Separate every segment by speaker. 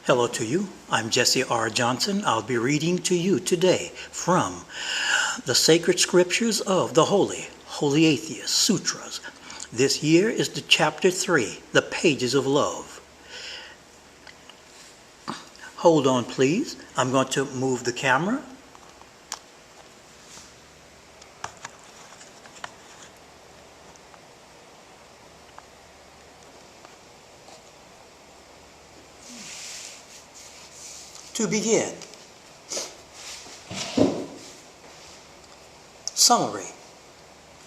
Speaker 1: Hello to you. I'm Jessie R. Johnson. I'll be reading to you today from the sacred scriptures of the Wholly Atheist Sutras. This year is the chapter 3, the pages of love. Hold on, please. I'm going to move the camera. To begin, summary: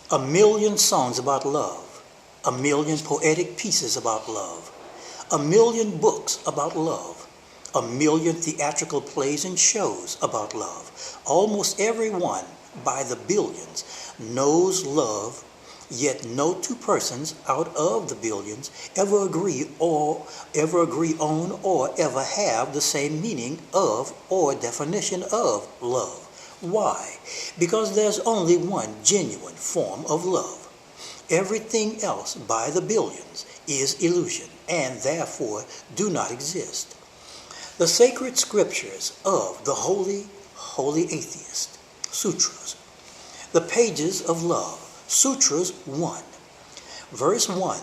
Speaker 1: a million songs about love, a million poetic pieces about love, a million books about love, a million theatrical plays and shows about love. Almost everyone by the billions knows love, yet no two persons out of the billions ever agree on or ever have the same meaning of or definition of love. Why? Because there's only one genuine form of love. Everything else by the billions is illusion and therefore do not exist. The sacred scriptures of the Wholly Atheist Sutras, the pages of love. Sutras 1, verse 1,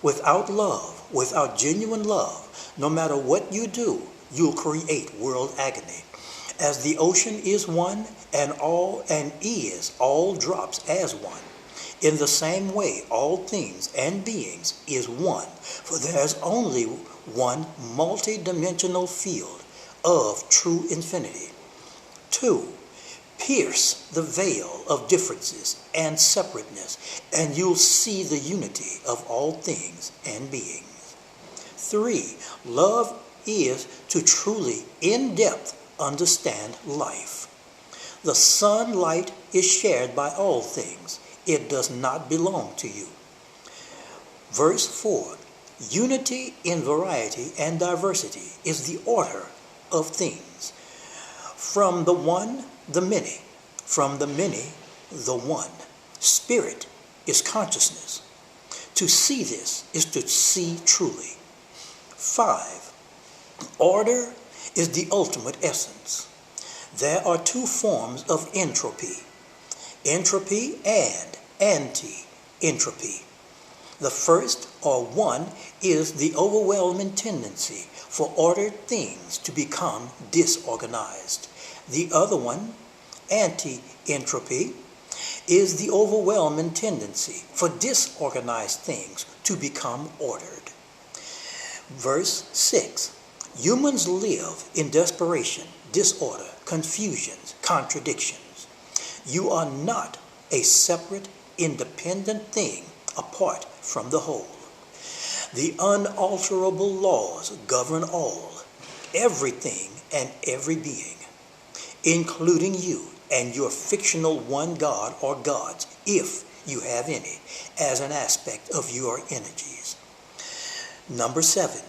Speaker 1: without love, without genuine love, no matter what you do, you'll create world agony. As the ocean is one and is all drops as one, in the same way all things and beings is one, for there's only one multi-dimensional field of true infinity. 2, pierce the veil of differences and separateness, and you'll see the unity of all things and beings. 3, love is to truly, in depth, understand life. The sunlight is shared by all things. It does not belong to you. Verse 4, unity in variety and diversity is the order of things. From the one, the many. From the many, the one. Spirit is consciousness. To see this is to see truly. 5, order is the ultimate essence. There are two forms of entropy: entropy and anti-entropy. The first, or one, is the overwhelming tendency for ordered things to become disorganized. The other one, anti-entropy, is the overwhelming tendency for disorganized things to become ordered. Verse 6, humans live in desperation, disorder, confusions, contradictions. You are not a separate, independent thing apart from the whole. The unalterable laws govern all, everything and every being, including you and your fictional one god or gods, if you have any, as an aspect of your energies. Number 7,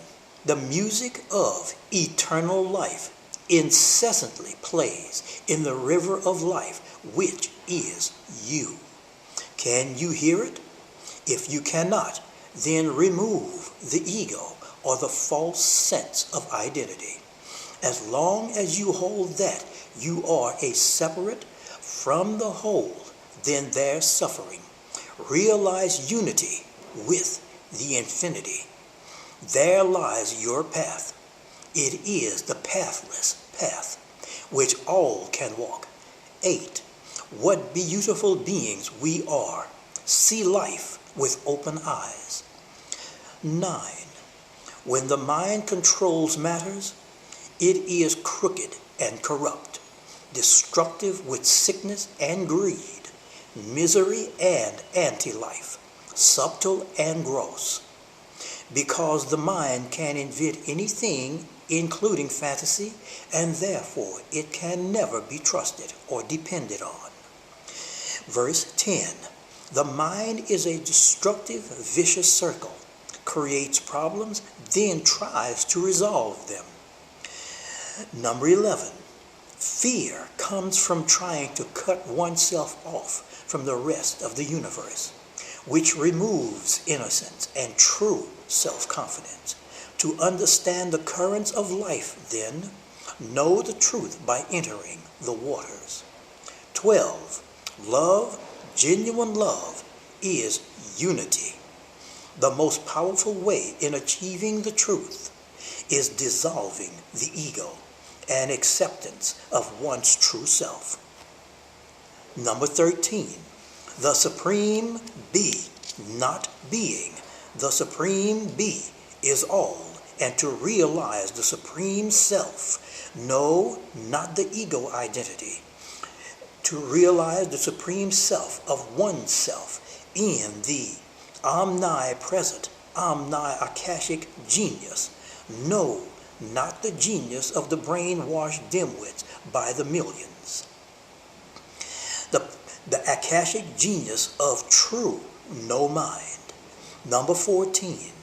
Speaker 1: the music of eternal life incessantly plays in the river of life, which is you. Can you hear it? If you cannot, then remove the ego or the false sense of identity. As long as you hold that you are a separate from the whole, then there's suffering. Realize unity with the infinity. There lies your path. It is the pathless path, which all can walk. 8, what beautiful beings we are. See life with open eyes. 9, when the mind controls matters, it is crooked and corrupt, destructive with sickness and greed, misery and anti-life, subtle and gross. Because the mind can invent anything, including fantasy, and therefore it can never be trusted or depended on. Verse 10, the mind is a destructive, vicious circle, creates problems, then tries to resolve them. Number 11, fear comes from trying to cut oneself off from the rest of the universe, which removes innocence and true self-confidence. To understand the currents of life, then, know the truth by entering the waters. 12. Love, genuine love, is unity. The most powerful way in achieving the truth is dissolving the ego and acceptance of one's true self. Number 13. The Supreme Be, not being. The Supreme Be is all, and to realize the Supreme Self, no, not the ego identity, to realize the Supreme Self of oneself in the omnipresent, omni-akashic genius, no, not the genius of the brainwashed dimwits by the millions. The akashic genius of true no mind. Number 14.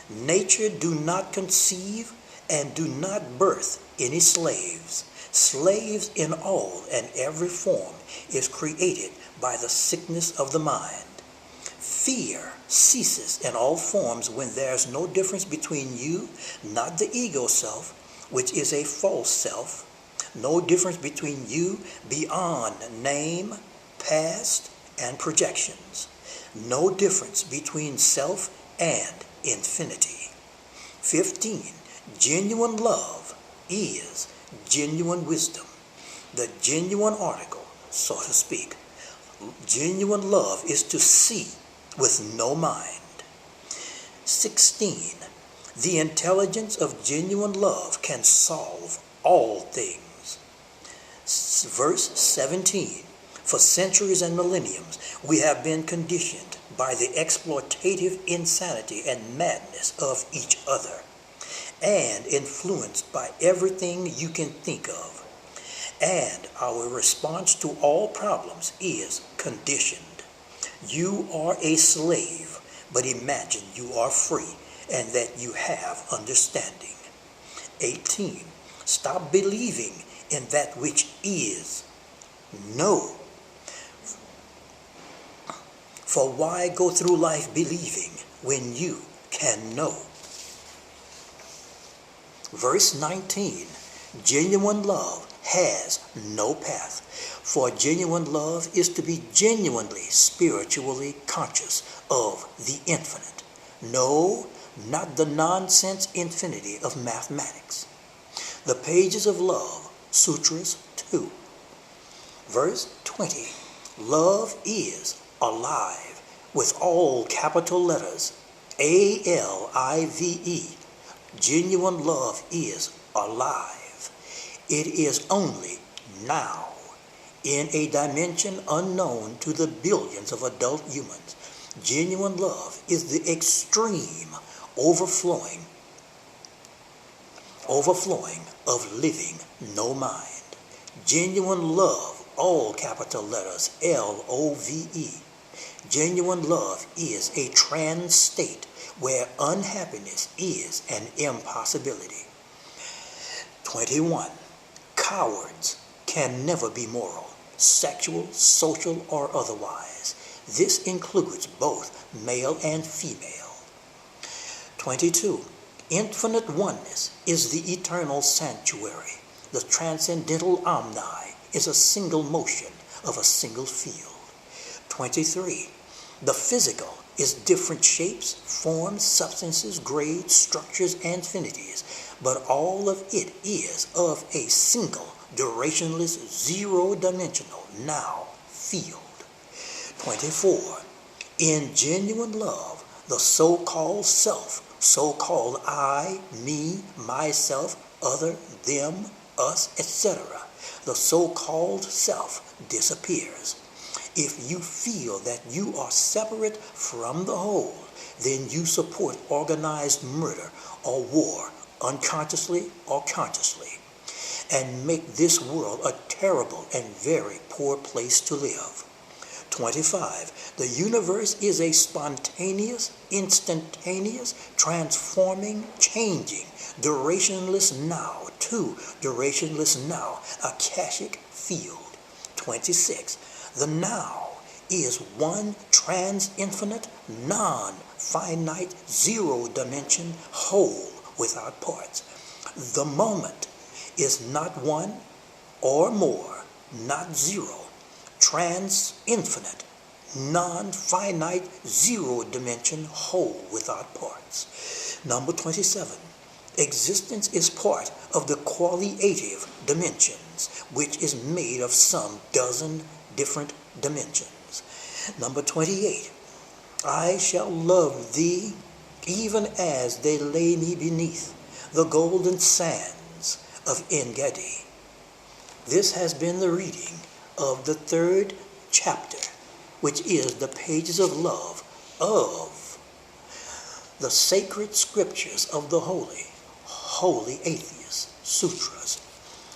Speaker 1: Nature do not conceive and do not birth any slaves. Slaves in all and every form is created by the sickness of the mind. Fear ceases in all forms when there's no difference between you, not the ego self, which is a false self, no difference between you beyond name, past, and projections, no difference between self and infinity. 15. Genuine love is genuine wisdom, the genuine article, so to speak. Genuine love is to see with no mind. 16. The intelligence of genuine love can solve all things. Verse 17. For centuries and millenniums, we have been conditioned by the exploitative insanity and madness of each other, and influenced by everything you can think of. And our response to all problems is conditioned. You are a slave, but imagine you are free and that you have understanding. 18. Stop believing in that which is. Know. For why go through life believing when you can know? Verse 19. Genuine love has no path, for genuine love is to be genuinely spiritually conscious of the infinite. No, not the nonsense infinity of mathematics. The pages of love, Sutras 2. Verse 20. Love is alive with all capital letters, ALIVE. Genuine love is alive. It is only now, in a dimension unknown to the billions of adult humans. Genuine love is the extreme overflowing of living no mind. Genuine love, all capital letters, LOVE. Genuine love is a trans state where unhappiness is an impossibility. 21. Cowards can never be moral, sexual, social, or otherwise. This includes both male and female. 22. Infinite oneness is the eternal sanctuary. The transcendental omni is a single motion of a single field. 23. The physical is different shapes, forms, substances, grades, structures, and infinities, but all of it is of a single, durationless, zero-dimensional now field. 24. In genuine love, the so-called self, so-called I, me, myself, other, them, us, etc., the so-called self disappears. If you feel that you are separate from the whole, then you support organized murder or war, unconsciously or consciously, and make this world a terrible and very poor place to live. 25. The universe is a spontaneous, instantaneous, transforming, changing, durationless now to durationless now, akashic field. 26. The now is one trans-infinite, non-finite, zero-dimension, whole, without parts. The moment is not one or more, not zero, trans-infinite, non-finite, zero dimension, whole without parts. Number 27. Existence is part of the qualitative dimensions, which is made of some dozen different dimensions. Number 28. I shall love thee even as they lay me beneath the golden sands of En-Gedi. This has been the reading of the 3rd chapter, which is the pages of love of the sacred scriptures of the Wholly Atheist Sutras.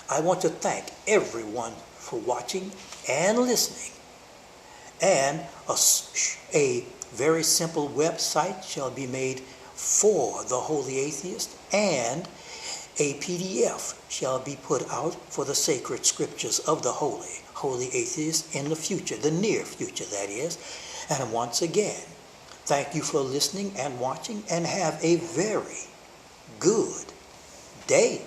Speaker 1: I want to thank everyone for watching and listening. And a very simple website shall be made for the Wholly Atheist, and a PDF shall be put out for the sacred scriptures of the Wholly Atheist in the future, the near future, that is. And once again, thank you for listening and watching, and have a very good day.